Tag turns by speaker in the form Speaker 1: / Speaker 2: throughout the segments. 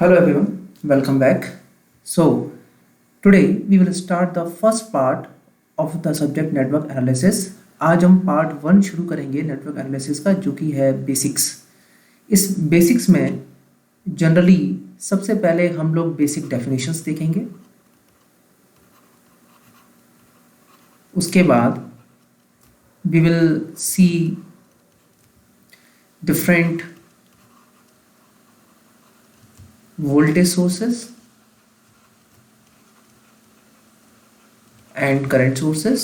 Speaker 1: Hello everyone, welcome back. So, today we will start the first part of the subject network analysis. आज हम part one शुरू करेंगे network analysis का जो कि है बेसिक्स। इस बेसिक्स में जनरली सबसे पहले हम लोग बेसिक डेफिनेशंस देखेंगे। उसके बाद we will see different voltage sources and current sources.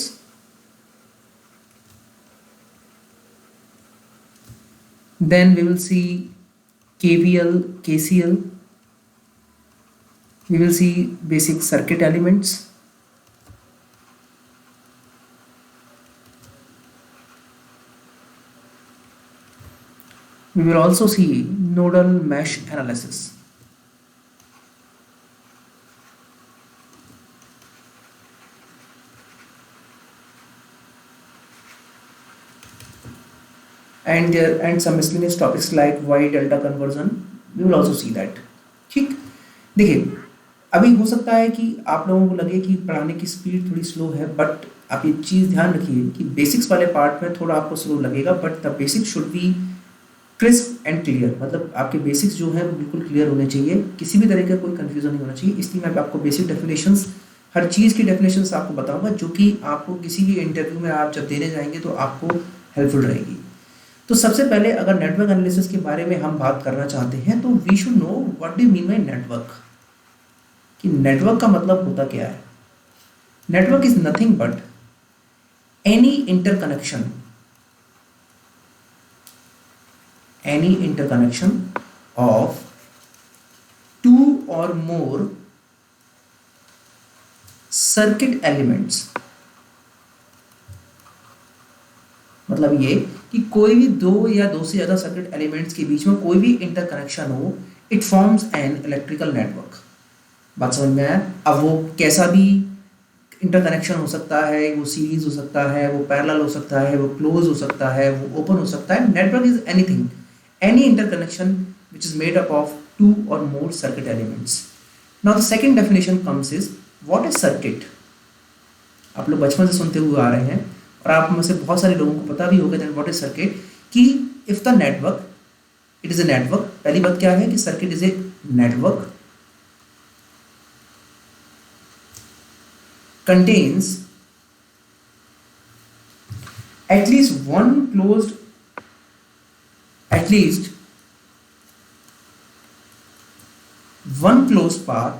Speaker 1: Then we will see KVL, KCL. We will see basic circuit elements. We will also see nodal mesh analysis. And some miscellaneous topics like Y delta conversion. We will also see that. ठीक, देखिए अभी हो सकता है कि आप लोगों को लगे कि पढ़ाने की स्पीड थोड़ी स्लो है, बट आप ये चीज़ ध्यान रखिए कि बेसिक्स वाले पार्ट में थोड़ा आपको स्लो लगेगा, but the basics should be crisp and clear. मतलब आपके बेसिक्स जो है वो बिल्कुल क्लियर होने चाहिए, किसी भी तरह का कोई कन्फ्यूजन नहीं होना चाहिए। इसलिए मैं आपको बेसिक डेफिनेशंस, हर चीज़ की डेफिनेशंस आपको बताऊंगा, जो कि आपको किसी भी इंटरव्यू में आप जब देने जाएंगे तो आपको हेल्पफुल रहेगी। तो सबसे पहले अगर नेटवर्क एनालिसिस के बारे में हम बात करना चाहते हैं तो we should know what do mean by network, कि नेटवर्क का मतलब होता क्या है। Network is nothing but any interconnection of two or more circuit elements। मतलब ये कि कोई भी दो या दो से ज्यादा सर्किट एलिमेंट्स के बीच में कोई भी इंटरकनेक्शन हो, it forms an electrical network. बात समझ में आया? अब वो कैसा भी इंटरकनेक्शन हो सकता है, वो सीरीज हो सकता है, वो पैरेलल हो सकता है, वो क्लोज हो सकता है, वो ओपन हो सकता है। Network is anything, any interconnection which is made up of two or more circuit elements. Now the second definition comes is what is circuit। आप लोग बचपन से सुनते हुए आ रहे हैं और आप में से बहुत सारे लोगों को पता भी होगा that what is circuit, कि if the network, it is a network। पहली बात क्या है कि circuit is a network contains at least one closed path,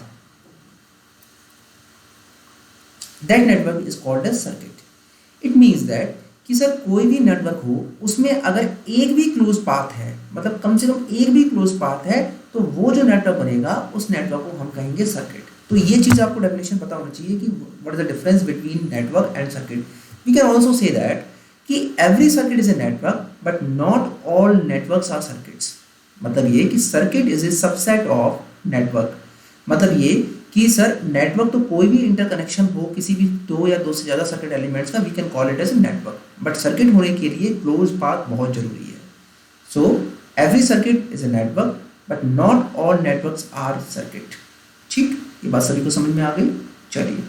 Speaker 1: that network is called as circuit। it means that कि सर कोई भी network हो उसमें अगर एक भी क्लोज पाथ है, मतलब कम से कम एक भी क्लोज पाथ है, तो वो जो नेटवर्क बनेगा उस नेटवर्क को हम कहेंगे सर्किट। तो ये चीज आपको डेफिनेशन पता होना चाहिए कि what is the difference between network and circuit. We can also say that कि every circuit is a network but not all networks are circuits. मतलब ये कि circuit is a subset of network. मतलब ये कि सर नेटवर्क तो कोई भी इंटरकनेक्शन हो किसी भी दो या दो से ज़्यादा सर्किट एलिमेंट्स का, we can call it as a network, but circuit होने के लिए क्लोज पाथ बहुत जरूरी है। So every circuit is a network but not all networks are circuit. ठीक, ये बात सभी को समझ में आ गई। चलिए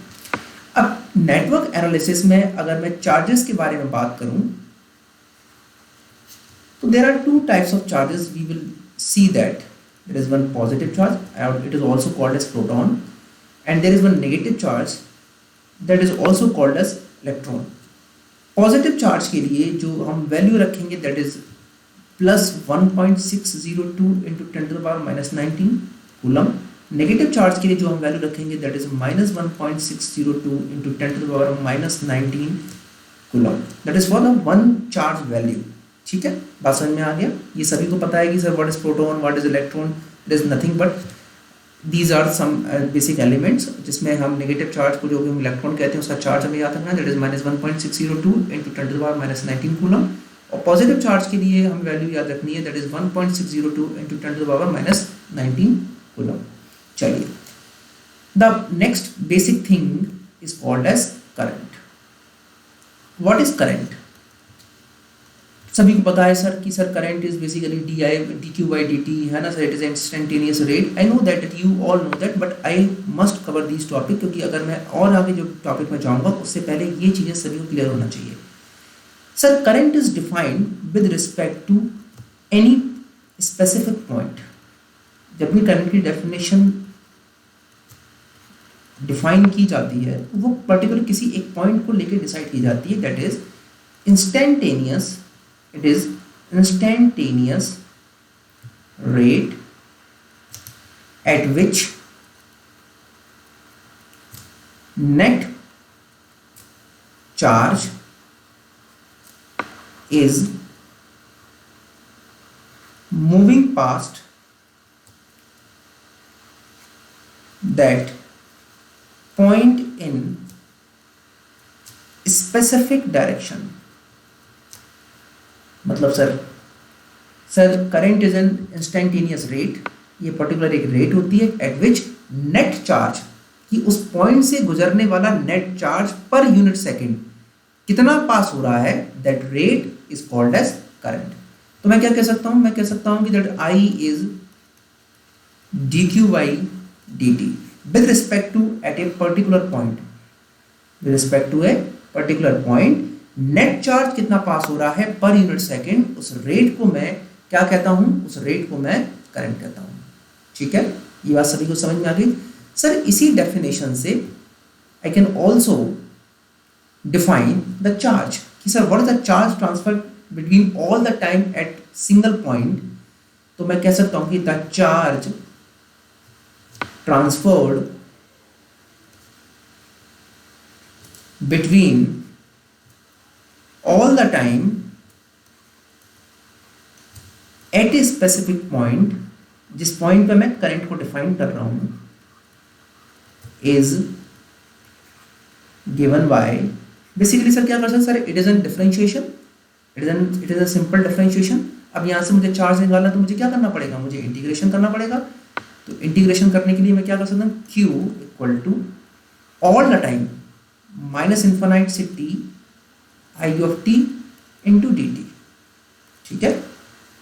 Speaker 1: अब नेटवर्क एनालिसिस में अगर मैं चार्जेस के बारे में बात करूं तो there are two types of charges. We will see that there is one positive charge, it is also called as proton, and there is one negative charge that is also called as electron। Positive charge के लिए जो हम value रखेंगे that is plus 1.602 into 10⁻⁻19 coulomb. Negative charge के लिए जो हम value रखेंगे that is minus 1.602 into 10⁻⁻19 coulomb. That is for the one charge value. ठीक है, बात समझ में आ गया। ये सभी को पता है कि sir what is proton, what is electron. It is nothing but these are some basic elements, जिसमें हम नेगेटिव चार्ज को जो कि हम इलेक्ट्रॉन कहते हैं उसका चार्ज हमें याद रखना है, that is minus 1.602 into 10⁻⁻19 coulomb. और पॉजिटिव चार्ज के लिए हमें वैल्यू याद रखनी है, दैट इज 1.602 इंटू 10⁻⁻19 कूलम। चलिए, the next basic thing is called as current. What is current? सभी को पता है सर कि sir current is basically d I d q by d t, है ना sir, it is instantaneous rate. I know that you all know that, but I must cover this topic, क्योंकि अगर मैं और आगे जो टॉपिक में जाऊंगा उससे पहले ये चीज़ें सभी को क्लियर होना चाहिए। Sir current is defined with respect to any specific point. जब भी करंट की डेफिनेशन डिफाइन की जाती है वो पर्टिकुलर किसी एक पॉइंट को लेकर डिसाइड की जाती है, that is instantaneous, it is instantaneous rate at which net charge is moving past that point in specific direction। मतलब sir current is an instantaneous rate, ये पर्टिकुलर एक रेट होती है एट विच नेट चार्ज, कि उस पॉइंट से गुजरने वाला net charge per unit second कितना पास हो रहा है, that rate is called as current. तो मैं क्या कह सकता हूं, मैं कह सकता हूं कि that I is d q by d t with respect to at a particular point, with respect to a particular point net charge कितना पास हो रहा है पर यूनिट सेकंड, उस रेट को मैं क्या कहता हूं, उस रेट को मैं करंट कहता हूं। ठीक है, ये बात सभी को समझ में आ गई। सर इसी डेफिनेशन से I can also define the charge, कि sir what is the charge transfer between all the time at single point. तो मैं कह सकता हूं कि the charge transferred between all the time at a specific point, जिस point पे मैं करंट को डिफाइन कर रहा हूं, is given by basically sir क्या कर सकते sir, it is N differentiation, it is a simple differentiation. अब यहां से मुझे चार्ज निकालना तो मुझे क्या करना पड़ेगा, मुझे इंटीग्रेशन करना पड़ेगा। तो इंटीग्रेशन करने के लिए मैं क्या कर सकता हूं, Q equal to all the time minus infinite से t I of T into D t. ठीक है,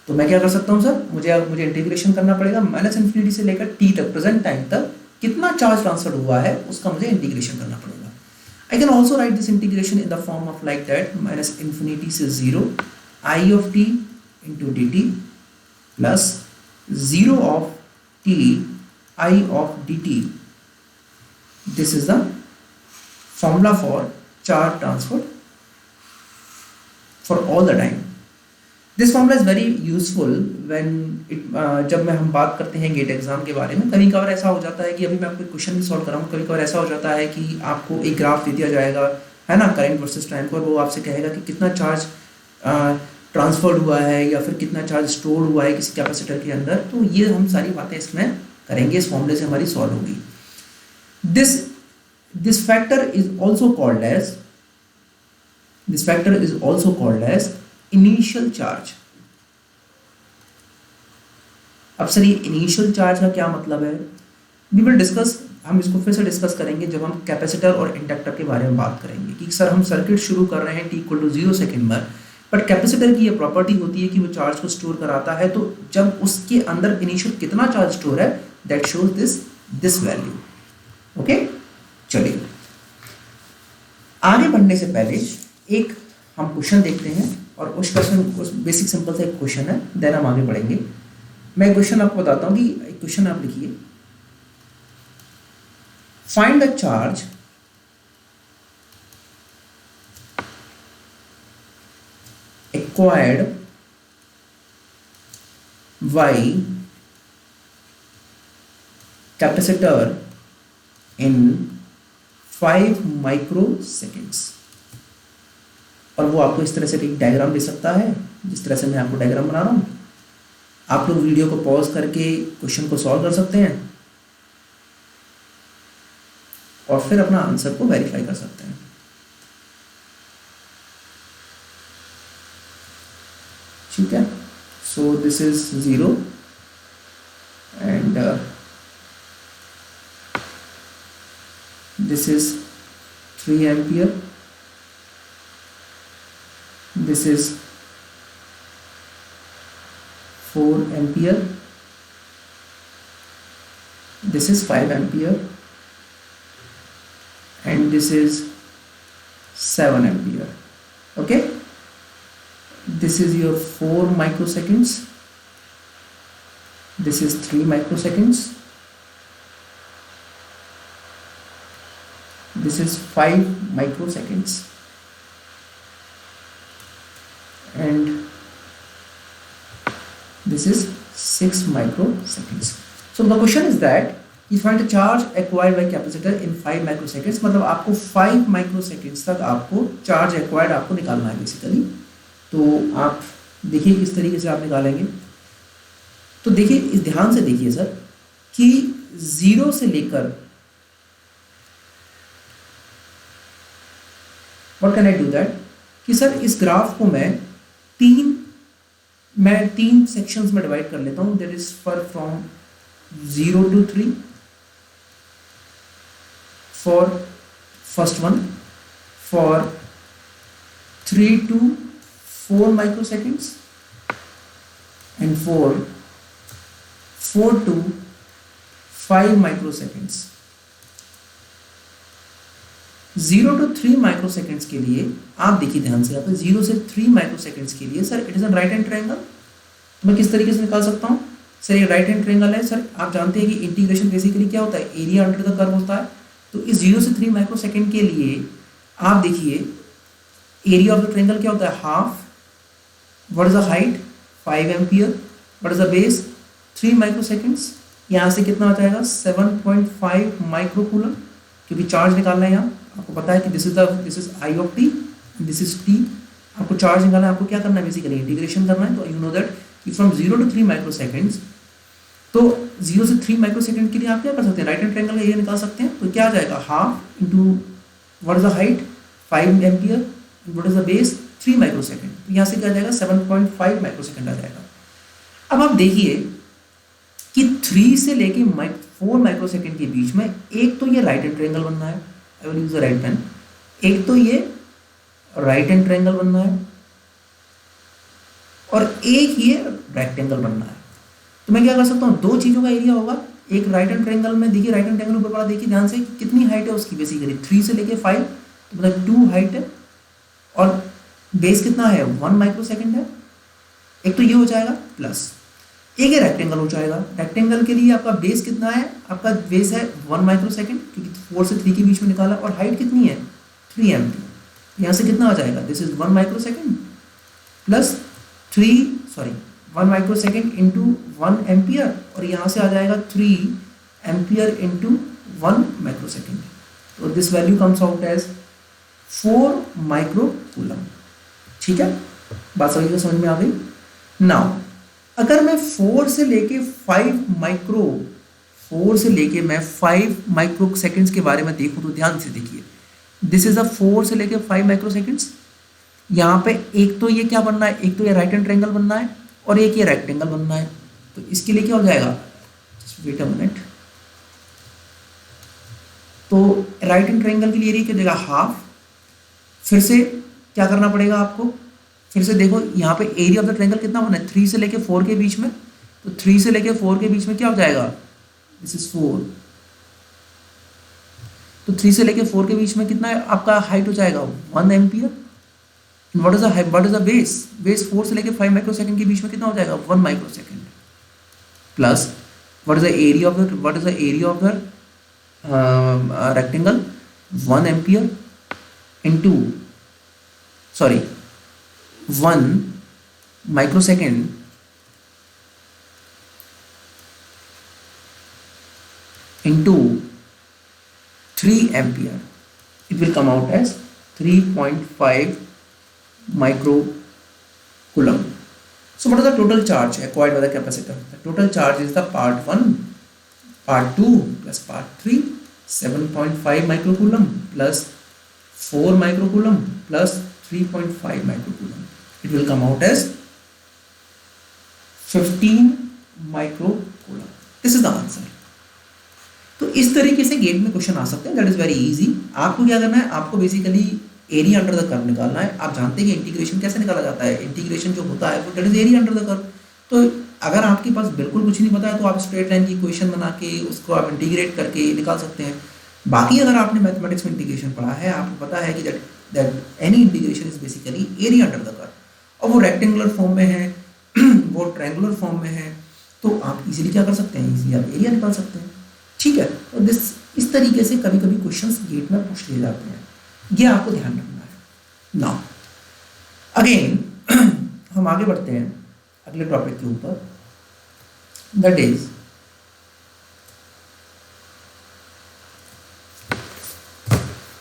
Speaker 1: तो मैं क्या कर सकता हूं सर, मुझे इंटीग्रेशन करना पड़ेगा माइनस इन्फिनिटी से लेकर टी तक, प्रेजेंट टाइम तक कितना चार्ज ट्रांसफर हुआ है उसका मुझे इंटीग्रेशन करना पड़ेगा। I can also write this integration in the form of like that minus infinity से zero I of T into D T plus zero of T I of D T. This is the formula for charge transfer for all the time. This formula is very useful when जब हम बात करते हैं gate exam के बारे में। कभी कभार ऐसा हो जाता है कि अभी मैं आपको क्वेश्चन भी सॉल्व कर रहा हूँ, कभी कभार ऐसा हो जाता है कि आपको एक ग्राफ दे दिया जाएगा, है ना, करंट वर्सेस टाइम पर, वो आपसे कहेगा कि कितना चार्ज ट्रांसफर्ड हुआ है या फिर कितना चार्ज स्टोर हुआ है किसी कैपेसिटर के अंदर। तो ये हम सारी बातें इसमें करेंगे, इस फॉर्मूले से हमारी सॉल्व होगी। This factor is also called as This factor is also called as initial charge. अब सर ये initial charge का क्या मतलब है? We will discuss, हम इसको फिर से डिस्कस करेंगे जब हम कैपेसिटर और इंडक्टर के बारे में बात करेंगे कि सर हम सर्किट शुरू कर रहे हैं t इक्वल टू 0 सेकेंड पर, बट कैपेसिटर की ये प्रॉपर्टी होती है कि वो चार्ज को स्टोर कराता है। तो जब उसके अंदर इनिशियल कितना चार्ज स्टोर है, that shows this value. Okay, चलिए आगे बढ़ने से पहले एक हम क्वेश्चन देखते हैं, और उस बेसिक सिंपल सा एक क्वेश्चन है, देन हम आगे बढ़ेंगे। मैं क्वेश्चन आपको बताता हूँ कि एक क्वेश्चन आप लिखिए, find the charge acquired by capacitor in 5 microseconds. और वो आपको इस तरह से एक डायग्राम दे सकता है, जिस तरह से मैं आपको डायग्राम बना रहा हूँ। आप लोग वीडियो को पॉज करके क्वेश्चन को सॉल्व कर सकते हैं और फिर अपना आंसर को वेरीफाई कर सकते हैं। ठीक है, so this is 0 and this is 3 ampere, this is 4 ampere, this is 5 ampere, and this is 7 ampere. Okay, this is your 4 microseconds, this is 3 microseconds, this is 5 microseconds, and this is 6 microseconds. So the question is that you find the charge acquired by capacitor in 5 microseconds, मतलब आपको 5 microseconds तक आपको charge acquired आपको निकालना है basically. तो आप देखिए किस तरीके से आप निकालेंगे। तो देखिए, इस ध्यान से देखिए सर कि 0 से लेकर, what can I do that, कि सर इस ग्राफ को मैं तीन सेक्शंस में डिवाइड कर लेता हूं। That is for from 0 to 3 for first one, for 3 to 4 microseconds, and for 4 to 5 microseconds। 0 to 3 microseconds के लिए आप देखिए ध्यान से, यहाँ पे 0 से 3 माइक्रोसेकेंड्स के लिए sir it is a right hand triangle. तो मैं किस तरीके से निकाल सकता हूँ सर, ये राइट हैंड ट्रायंगल है सर। आप जानते हैं कि इंटीग्रेशन बेसिकली क्या होता है, एरिया अंडर द कर्व होता है। तो इस 0 से 3 माइक्रोसेकेंड के लिए आप देखिए एरिया ऑफ द ट्रायंगल क्या होता है, half. What is the height, 5 ampere. What is the base, 3 microseconds. यहाँ से कितना आ जाएगा, 7.5 माइक्रोकूलम, क्योंकि चार्ज निकालना है यहाँ। आपको पता है कि this is I of T, this is T. आपको चार्ज निकालना है, आपको क्या करना है बेसिकली, इंटीग्रेशन करना है। तो यू नो दैट कि फ्रॉम 0 to 3 माइक्रोसेकेंड्स, तो 0 से 3 माइक्रोसेकेंड के लिए आप क्या कर सकते हैं, राइट हैंड ट्रायंगल का एरिया निकाल सकते हैं। तो क्या आ जाएगा, half into what is the height, 5 ampere, what is the base, 3 microsecond. तो यहाँ से क्या आ जाएगा, 7.5 माइक्रोसेकेंड आ जाएगा। अब आप देखिए कि 3 से लेके 4 माइक्रोसेकेंड के बीच में एक तो ये राइट हैंड ट्रायंगल बनना है, I will use the right pen. एक तो ये राइट हैंड ट्रायंगल बनना है और एक ये रेक्टेंगल बनना है। तो मैं क्या कर सकता हूँ, दो चीजों का एरिया होगा। एक राइट हैंड ट्रायंगल में देखिए, राइट हैंड ट्रायंगल ऊपर वाला देखिए ध्यान से कितनी हाइट है उसकी, बेसिकली 3 से लेके 5, तो मतलब 2 हाइट है, और बेस कितना है, 1 माइक्रोसेकेंड है। एक तो ये हो जाएगा, प्लस एक ये रेक्टेंगल हो जाएगा। रेक्टेंगल के लिए आपका बेस कितना है, आपका बेस है 1 माइक्रोसेकेंड, क्योंकि 4 से 3 के बीच में निकाला, और हाइट कितनी है, 3 एम्पियर। यहाँ से कितना आ जाएगा, this is 1 microsecond plus 1 microsecond into 1 ampere, और यहाँ से आ जाएगा 3 एम्पियर इंटू 1 माइक्रोसेकेंड। तो this value comes out as 4 microcoulomb. ठीक है, बात सभी को समझ में आ गई। नाउ अगर मैं 4 से लेके 5 माइक्रो सेकेंड्स के बारे में देखूं, तो ध्यान से देखिए, दिस इज अ 4 से लेके 5 माइक्रो सेकेंड्स। यहाँ पे एक तो ये क्या बनना है, एक तो ये राइट हैंड ट्रायंगल बनना है और एक ये रेक्टेंगल बनना है। तो इसके लिए क्या हो जाएगा, जस्ट वेट अ मिनट। तो राइट हैंड ट्रायंगल के लिए एरिया क्या हो जाएगा, हाफ। फिर से क्या करना पड़ेगा आपको, फिर से देखो यहाँ पे एरिया ऑफ द ट्रायंगल कितना बना है, 3 से लेके 4 के बीच में। तो 3 से लेके 4 के बीच में क्या हो जाएगा, दिस इज 4। तो 3 से लेके 4 के बीच में कितना है आपका हाइट हो जाएगा, 1 ampere. What is the base, base 4 से लेके 5 माइक्रोसेकंड के बीच में कितना हो जाएगा, 1 microsecond, plus what is the area of the rectangle, 1 ampere into 1 microsecond into 3 ampere, it will come out as 3.5 microcoulomb. So what is the total charge acquired by the capacitor? The total charge is the part 1, part 2 plus part 3, 7.5 microcoulomb plus 4 microcoulomb plus 3.5 microcoulomb. It will come out as 15 microcoulomb. This is the answer. तो इस तरीके से gate में question आ सकते हैं, that is very easy. आपको क्या करना है, आपको basically area under the curve निकालना है। आप जानते हैं कि इंटीग्रेशन कैसे निकाला जाता है, इंटीग्रेशन जो होता है वो that is area under the curve. तो अगर आपके पास बिल्कुल कुछ नहीं पता है तो आप स्ट्रेट लाइन की इक्वेशन बना के उसको आप इंटीग्रेट करके निकाल सकते हैं। बाकी अगर आपने मैथमेटिक्स में इंटीग्रेशन पढ़ा है, आपको पता है कि that any integration is basically area under the curve, और वो रेक्टेंगुलर फॉर्म में है वो ट्रायंगुलर फॉर्म में है, तो आप इजीली क्या कर सकते हैं, इजीली आप एरिया निकाल सकते हैं। ठीक है, तो इस तरीके से कभी कभी क्वेश्चंस गेट में पूछ लिए जाते हैं, ये आपको ध्यान रखना है। नाउ अगेन हम आगे बढ़ते हैं अगले टॉपिक के ऊपर, that is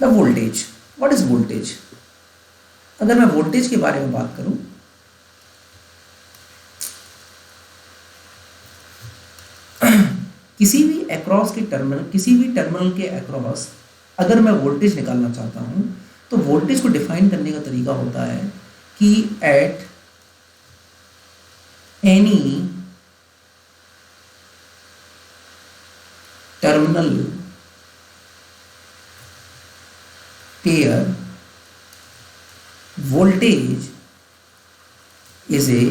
Speaker 1: the voltage. What is voltage? अगर मैं वोल्टेज के बारे में बात करूं, किसी भी टर्मिनल के अक्रॉस अगर मैं वोल्टेज निकालना चाहता हूं, तो वोल्टेज को डिफाइन करने का तरीका होता है कि at any terminal pair voltage is a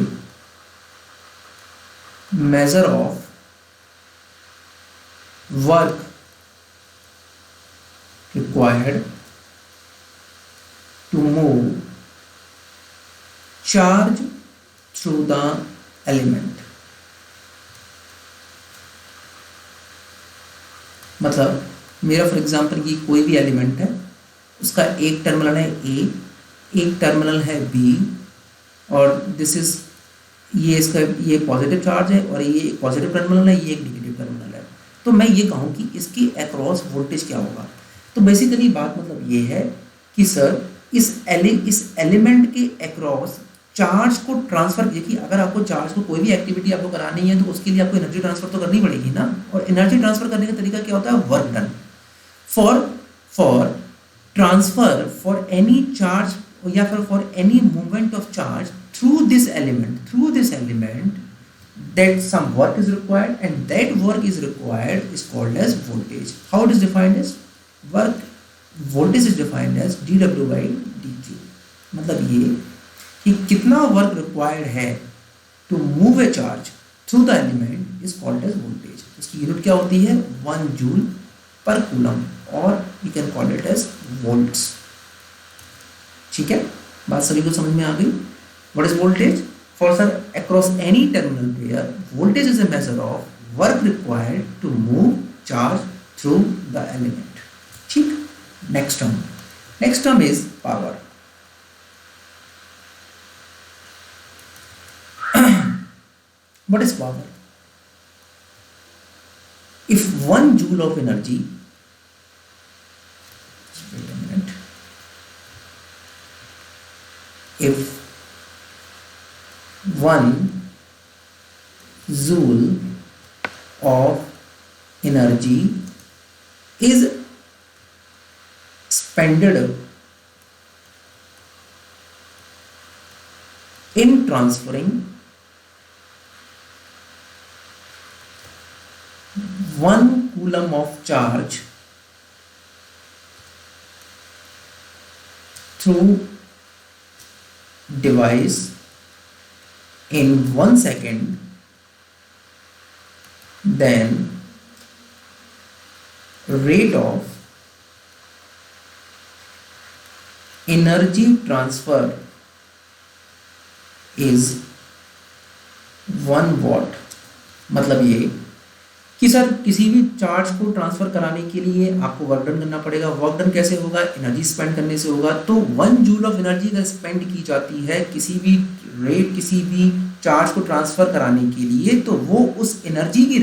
Speaker 1: measure of work required to move charge through the element। मतलब मेरा फॉर एग्जांपल कि कोई भी एलिमेंट है, उसका एक टर्मिनल है ए, एक टर्मिनल है बी, और दिस इज ये पॉजिटिव चार्ज है और ये एक पॉजिटिव टर्मिनल है, ये एक नेगेटिव टर्मिनल है। तो मैं ये कहूँ कि इसकी अक्रॉस वोल्टेज क्या होगा। तो बेसिकली बात मतलब ये है कि सर इस एलिमेंट के अक्रॉस चार्ज को ट्रांसफर, देखिए अगर आपको चार्ज को कोई भी एक्टिविटी आपको करानी है तो उसके लिए आपको एनर्जी ट्रांसफर तो करनी पड़ेगी ना, और एनर्जी ट्रांसफर करने का तरीका क्या होता है, work done. For transfer for any charge या फिर for any movement of charge through this element that some work is required, and that work is required is called as voltage. How it is defined as voltage is defined as dw by dq। मतलब ये कि कितना work required है to move a charge through the element is called as voltage. इसकी unit क्या होती है, 1 joule per coulomb, और you can call it as volts. ठीक है, बात सभी को समझ में आ गई। What is voltage? For sir, across any terminal pair, voltage is a measure of work required to move charge through the element। ठीक, next term is power। What is power? If 1 joule of energy, wait a minute, if 1 joule of energy is spended in transferring 1 coulomb of charge through device in 1 second, then rate of energy transfer is 1 watt। मतलब ये कि sir किसी भी charge को transfer कराने के लिए आपको वर्क डन करना पड़ेगा। वर्क डन कैसे होगा, एनर्जी स्पेंड करने से होगा। तो 1 जूल ऑफ एनर्जी अगर स्पेंड की जाती है किसी भी चार्ज को ट्रांसफर कराने के लिए, तो वो उस एनर्जी की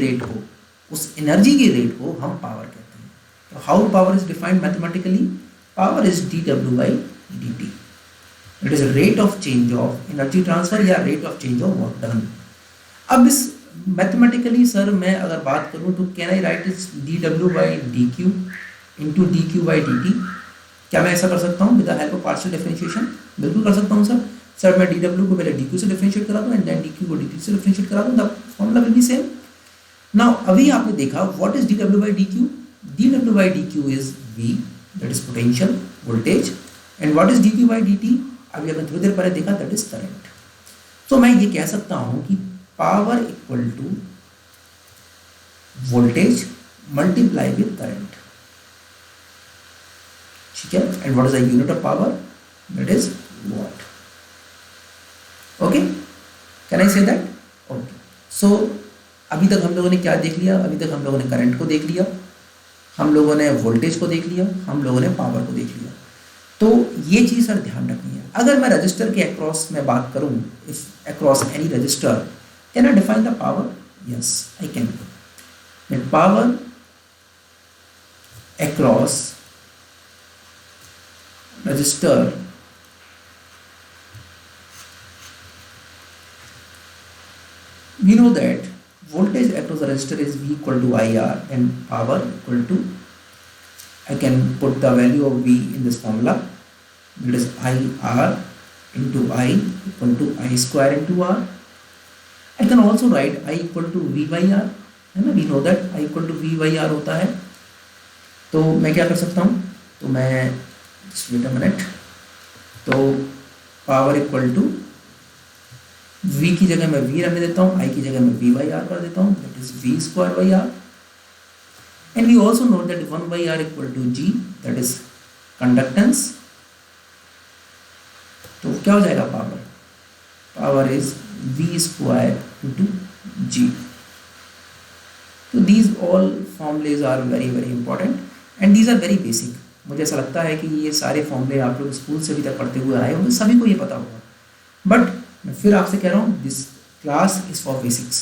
Speaker 1: रेट को हम पावर कहते हैं। तो how power is defined mathematically, power is dw by dt। It is rate of change of energy transfer या rate of change of work done. अब इस मैथमेटिकली सर मैं अगर बात करूं तो can I write is dw by dq into dq by dt। क्या मैं ऐसा कर सकता हूं with the help of partial differentiation? बिल्कुल कर सकता हूं सर मैं dw को पहले dq से डिफरेंशिएट करा दूं एंड देन dq को dt से डिफरेंशिएट करा दूं, the formula will be same. Now अभी आपने देखा what is dw by dq। dw by dq is v, that is potential voltage, and what is dq by dt, अभी आपने थोड़ी देर पहले देखा, दैट इज करंट। तो मैं ये कह सकता हूं कि power equal to voltage multiply with current, ठीक है। And what is the unit of power, that is watt. Okay, can I say that? Okay, सो अभी तक हम लोगों ने क्या देख लिया? अभी तक हम लोगों ने करंट को देख लिया, हम लोगों ने वोल्टेज को देख लिया, हम लोगों ने पावर को देख लिया। तो ये चीज़ सर ध्यान रखनी है। अगर मैं रजिस्टर के अक्रॉस में बात करूं, if across any register, can I define the power? Yes, I can. Power across register we know that voltage across the resistor is V equal to IR and power equal to, I can put the value of V in this formula, that is IR into I equal to I square into R. I can also write I equal to V by R, है ना? We know that I equal to V by R होता है। तो मैं क्या कर सकता हूँ? तो मैं just wait a minute, तो पावर इक्वल टू V की जगह मैं V रखने देता हूँ, I की जगह मैं V by R कर देता हूँ, that is V square by R, and we also know that 1 by R equal to G, that is conductance। तो क्या हो जाएगा power? Power is V square into G। तो these all formulas are very very important and these are very basic। मुझे ऐसा लगता है कि ये सारे फॉर्मूले आप लोग स्कूल से अभी तक पढ़ते हुए आए होंगे, सभी को ये पता होगा, बट मैं फिर आपसे कह रहा हूँ this class is for basics.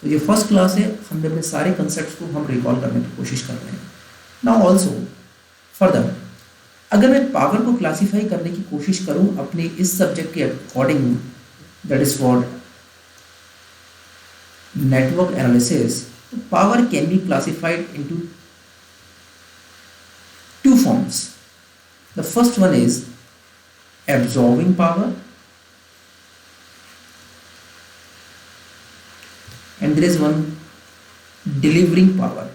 Speaker 1: तो ये फर्स्ट क्लास है, हमने अपने सारे कंसेप्ट को हम रिकॉल करने की कोशिश कर रहे हैं। नाउ ऑल्सो फर्दर, अगर मैं पावर को क्लासीफाई करने की कोशिश करूँ अपने इस सब्जेक्ट के according, that is for network analysis, तो power can be classified into two forms। The first one is absorbing power and there is one delivering power।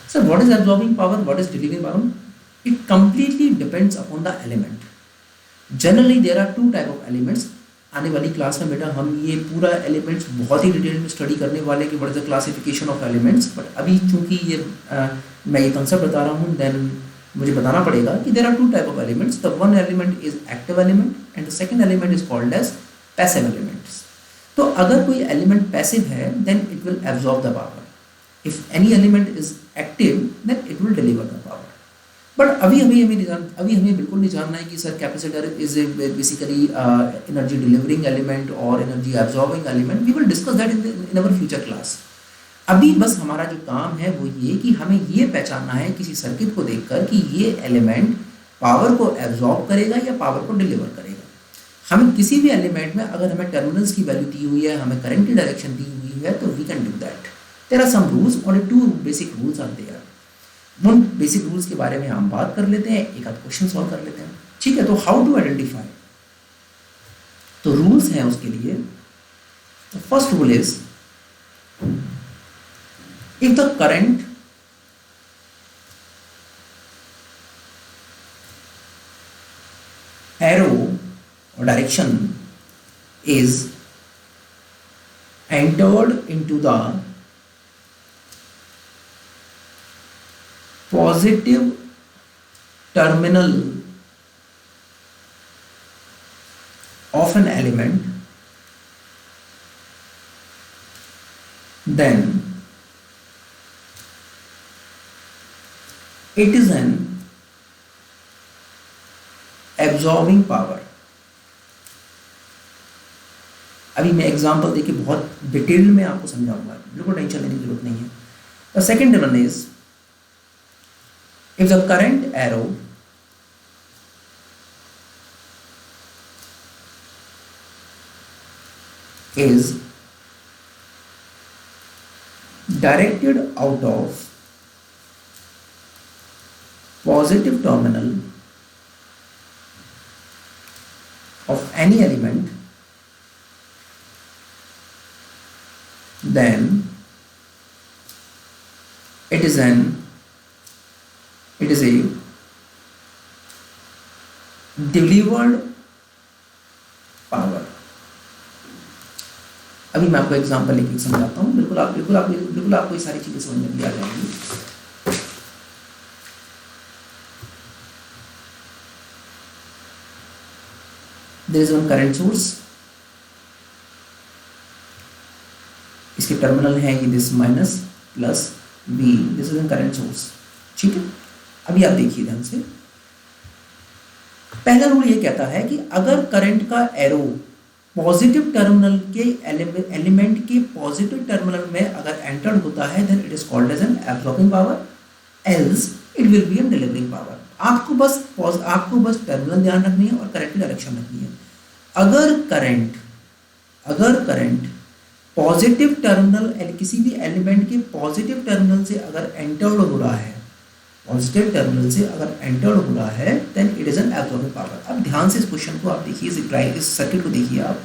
Speaker 1: So what is absorbing power, what is delivering power? It completely depends upon the element। Generally there are two type of elements। आने वाली class में बेटा हम ये पूरा elements बहुत ही detail में study करने वाले कि what is the classification of elements, but अभी चूंकि ये मैं ये कंसेप्ट बता रहा हूँ, देन मुझे बताना पड़ेगा कि there are two type of elements. The one element is active element and the second element is called as passive elements. तो अगर कोई एलिमेंट पैसिव है then it will absorb the power, if any element is active then it will deliver the power. But अभी हमें बिल्कुल नहीं जानना है कि sir capacitor is basically energy delivering element और energy absorbing element. We will discuss that in our future class. अभी बस हमारा जो काम है वो ये कि हमें ये पहचानना है किसी सर्किट को देखकर कि ये एलिमेंट पावर को एब्जॉर्ब करेगा या पावर को डिलीवर करेगा। हमें किसी भी एलिमेंट में अगर हमें टर्मिनल्स की वैल्यू दी हुई है, हमें करंट की डायरेक्शन दी हुई है, तो we can do that. There are some rules और two basic rules are there. उन बेसिक रूल्स के बारे में हम बात कर लेते हैं, एक आध क्वेश्चन सॉल्व कर लेते हैं, ठीक है। तो हाउ टू आइडेंटिफाई, तो रूल्स हैं उसके लिए। First rule is if the current arrow or direction is entered into the positive terminal of an element, then it is an absorbing power। अभी मैं एग्जांपल देके बहुत डिटेल में आपको समझाऊंगा, बिल्कुल टेंशन लेने की जरूरत नहीं है। The second one is if the current arrow is directed out of positive terminal of any element, then it is a delivered power. अभी मैं आपको एग्जांपल लेके समझाता हूँ, बिल्कुल आपको ये सारी चीजें समझ में भी आ जाएंगी। There is one current source, इसके टर्मिनल है ये this minus plus B, this is one current source. ठीक है, अभी आप देखिए ध्यान से। पहला रूल ये कहता है कि अगर करंट का एरो पॉजिटिव टर्मिनल के एलिमेंट के पॉजिटिव टर्मिनल में अगर एंटर्ड होता है then it is called as an absorbing power, else it will be an delivering power. आपको बस टर्मिनल ध्यान रखनी है और करंट की डायरेक्शन रखनी है। अगर करंट पॉजिटिव टर्मिनल किसी भी एलिमेंट के पॉजिटिव टर्मिनल से अगर एंटर्ड हो रहा है, पॉजिटिव टर्मिनल से अगर एंटर्ड हो रहा है then it is an absorbing power. अब ध्यान से इस क्वेश्चन को आप देखिए, इस सर्किट को देखिए आप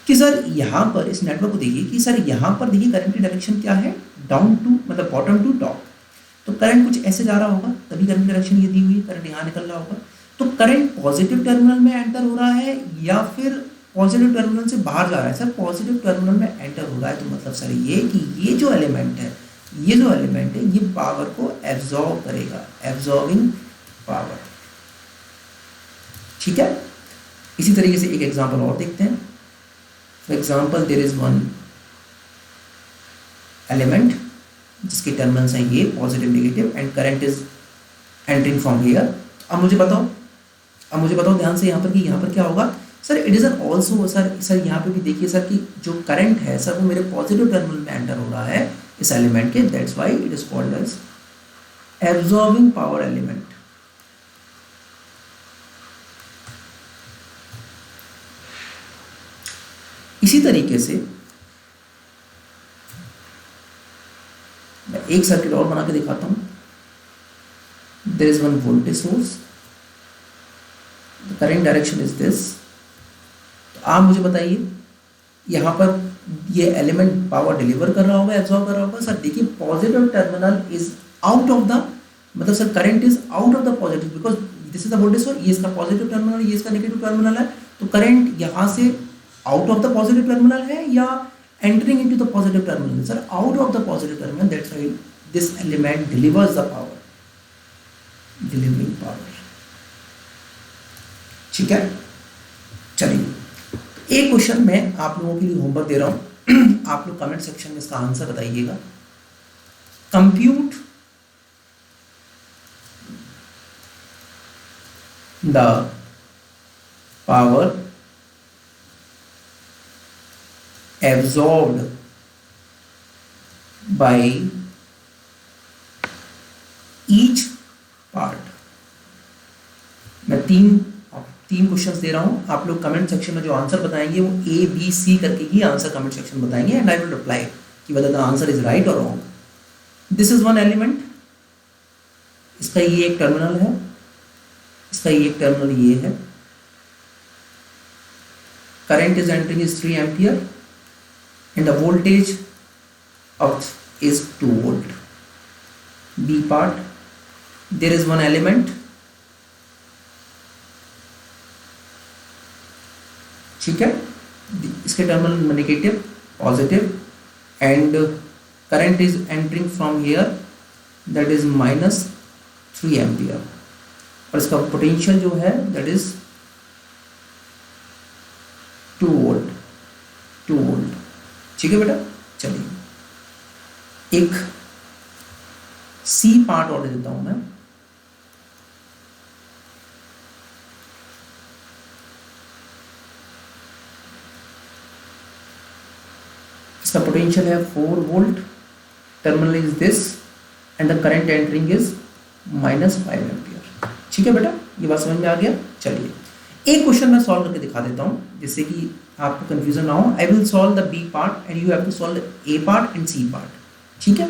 Speaker 1: कि सर यहाँ पर इस नेटवर्क को देखिए कि सर यहाँ पर देखिए करंट की डायरेक्शन क्या है, डाउन टू मतलब बॉटम टू टॉप। तो करंट कुछ ऐसे जा रहा होगा, तभी करंट की डायरेक्शन ये दी हुई है, करंट यहाँ निकल रहा होगा। तो करंट पॉजिटिव टर्मिनल में एंटर हो रहा है या फिर पॉजिटिव टर्मिनल से बाहर जा रहा है? सर पॉजिटिव टर्मिनल में एंटर हो रहा है, तो मतलब सर ये कि ये जो एलिमेंट है ये पावर को एब्जॉर्ब करेगा, एब्जॉर्बिंग पावर। ठीक है, इसी तरीके से एक एग्जांपल और देखते हैं। For example there is one element जिसके टर्मिनल्स हैं ये positive negative and current is entering from here. अब मुझे बताओ ध्यान से यहाँ पर क्या होगा? Sir it is an also sir यहाँ पे भी देखिए सर कि जो करंट है सर वो मेरे पॉजिटिव टर्मिनल में एंटर हो रहा है इस एलिमेंट के, that's why it is called as absorbing power element. इसी तरीके से मैं एक सर्किट और बना के दिखाता हूं। There is one voltage source, the current direction is this. तो आप मुझे बताइए यहाँ पर ये एलिमेंट पावर डिलीवर कर रहा होगा, एब्जॉर्ब कर रहा होगा? सर देखिए positive terminal is out of the, मतलब sir current is out of the positive because this is the voltage source, ये इसका पॉजिटिव टर्मिनल, ये इसका नेगेटिव टर्मिनल है। तो करंट यहाँ से out of the positive terminal है या entering into the positive terminal? Sir out of the positive terminal, that's why this element delivers the power, delivering power. ठीक है, चलिए एक क्वेश्चन मैं आप लोगों के लिए होमवर्क दे रहा हूं, आप लोग कमेंट सेक्शन में इसका आंसर बताइएगा। Compute the power absorbed by each part. मैं तीन क्वेश्चंस दे रहा हूं, आप लोग कमेंट सेक्शन में जो आंसर बताएंगे वो ए बी सी करके ही आंसर कमेंट सेक्शन में बताएंगे एंड आई विल रिप्लाई कि whether the answer is right or wrong. This is one element, इसका ये एक टर्मिनल है, इसका ये एक टर्मिनल ये है। Current is entering is 3 ampere and the voltage out is 2 volt. B part, there is one element, ठीक है, इसके terminal negative positive and current is entering from here that is -3 ampere और इसका पोटेंशियल जो है that is 2 volt. ठीक है बेटा, चलिए एक सी पार्ट और दे देता हूं मैं। इसका पोटेंशियल है 4 volt, terminal is this and the current entering is -5 ampere. ठीक है बेटा, ये बात समझ में आ गया। चलिए एक क्वेश्चन मैं सॉल्व करके दिखा देता हूं जिससे कि आपको कंफ्यूजन ना हो। I will solve the B part and you have to solve the A part and C part. ठीक है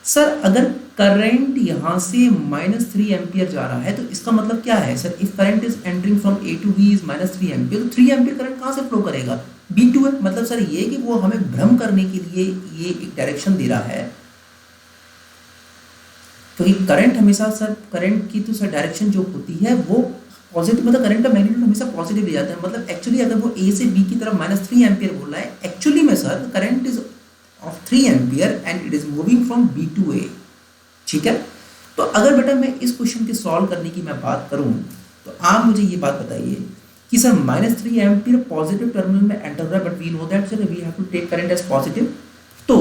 Speaker 1: सर, अगर करंट यहां से -3 एम्पियर जा रहा है तो इसका मतलब क्या है? Sir if current is entering from A to B is -3 ampere, तो 3 एम्पियर करंट कहां से फ्लो करेगा? बी टू है। मतलब सर ये कि वो हमें भ्रम करने के लिए ये एक डायरेक्शन दे रहा है, क्योंकि करंट हमेशा सर करंट की तो सर डायरेक्शन जो होती है वो पॉजिटिव मतलब करंट का मैग्नीट्यूड हमेशा पॉजिटिव ले जाता है, मतलब एक्चुअली अगर वो ए से बी की तरफ -3 एम्पियर बोल रहा है, एक्चुअली में sir current is off 3 ampere and it is moving from B to A. ठीक है, तो अगर बेटा मैं इस क्वेश्चन के सॉल्व करने की मैं बात करूं तो आप मुझे ये बात बताइए कि सर -3 एम्पियर पॉजिटिव टर्मिनल में एंटर हो रहा है, but we know that sir we have to take current as positive. तो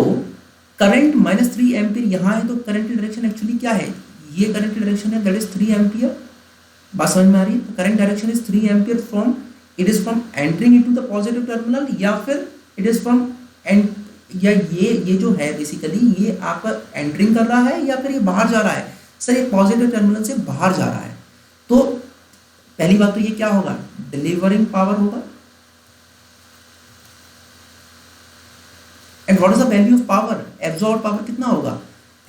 Speaker 1: करंट -3 एम्पियर यहाँ है, तो करंट की डायरेक्शन एक्चुअली क्या है, ये करंट की डायरेक्शन है, दैट इज 3 एम्पियर। बात समझ में आ रही है? Current direction is 3 ampere from, it is from entering into the positive terminal, या फिर इट इज फ्रॉम एंड, या ये जो है बेसिकली ये आपका एंटरिंग कर रहा है या फिर ये बाहर जा रहा है। सर ये पॉजिटिव टर्मिनल से बाहर जा रहा है, तो पहली बात तो ये क्या होगा, डिलीवरिंग पावर होगा। And what is the value of power, absorb power कितना होगा,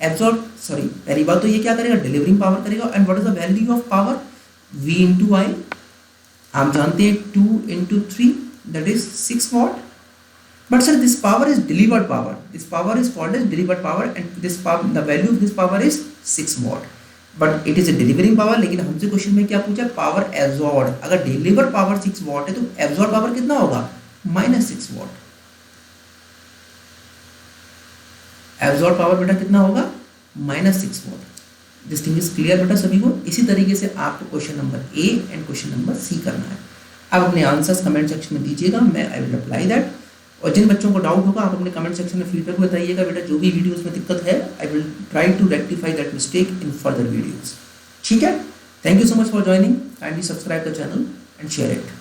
Speaker 1: पहली बात तो ये क्या करेगा, डिलीवरिंग पावर करेगा। And what is the value of power, V into I, आप जानते हैं 2 into 3 that is 6 watt. But sir this power is delivered power, this power is called as delivered power and this power, the value of this power is 6 watt, but it is a delivering power. लेकिन हमसे question में क्या पूछा, power absorb. अगर delivered power 6 what है तो absorb power कितना होगा, -6 वॉट। एब्जॉर्ब पावर बेटा कितना होगा, -6 watt. This thing is clear बेटा सभी को। इसी तरीके से आपको question number A and question number C करना है। आप अपने आंसर्स कमेंट सेक्शन में दीजिएगा, मैं आई विल अप्लाई दैट। और जिन बच्चों को डाउट होगा आप अपने कमेंट सेक्शन में फीडबैक बताइएगा, बेटा जो भी वीडियोस में दिक्कत है I will try to rectify that mistake in further videos. ठीक है, thank you so much for joining, kindly subscribe the channel and share it.